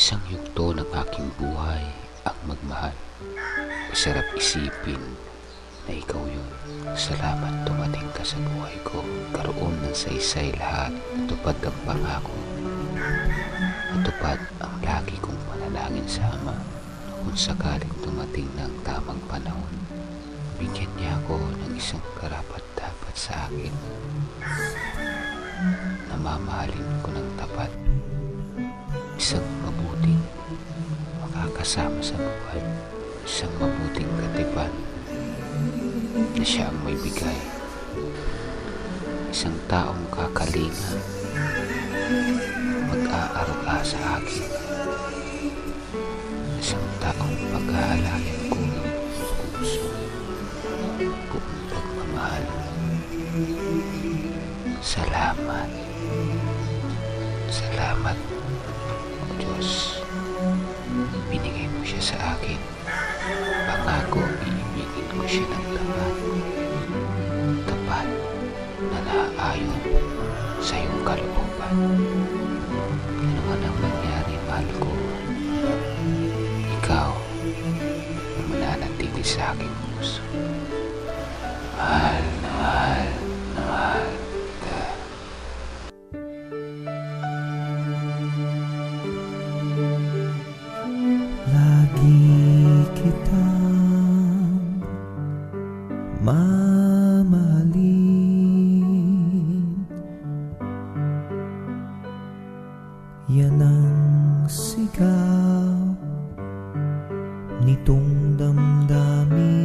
Isang yugto ng aking buhay ang magmahal. Masarap isipin na ikaw yun. Salamat dumating ka sa buhay ko. Karoon ng saysay lahat. Natupad ang pangako. Natupad ang lagi kong panalangin sa Ama. Kung sakaling dumating ng tamang panahon, bigyan niya ako ng isang karapat-dapat sa akin. Namamahalin ko ng tapat. Isang mabuting makakasama sa buhay. Isang mabuting katipan na siya ang may bigay. Isang taong kakalinga, mag-aaruga sa akin. Isang taong pag-aalayan ko ng puso, buong pagmamahal. Salamat. Salamat, O Diyos. Binigay mo siya sa akin. Pangako, iibigin ko siya ng tapat. Tapat na naaayon sa iyong kalooban. Ano man ang mangyari, mahal ko, ikaw ang mananatili sa aking puso. Mahal na mahal na mahal ka. Lagi kitang mamahalin. Yan ang sigaw nitong damdamin.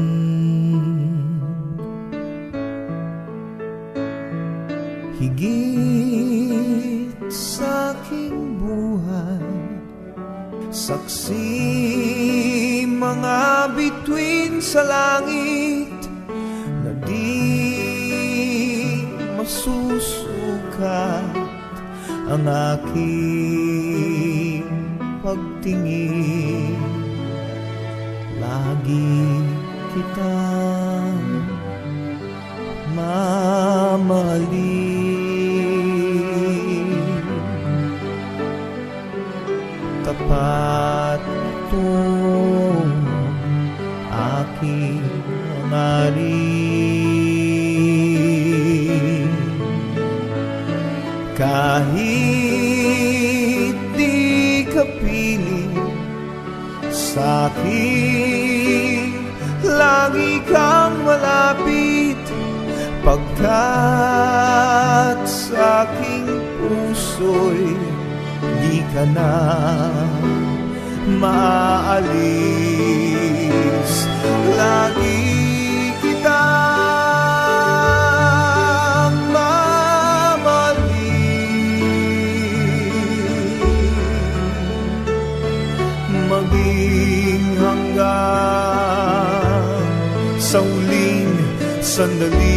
Higit sa aking buhay, saksi mga bituin sa langit na di masusukat ang aking pagtingin. Lagi kitang mamahalin. Tapat itong aking hangarin. Kahit di ka piling sa'kin, lagi kang malapit, pagkat sa aking puso'y di ka na maalis. Lagi kitang mamahalin, maging hanggang sa huling sandali.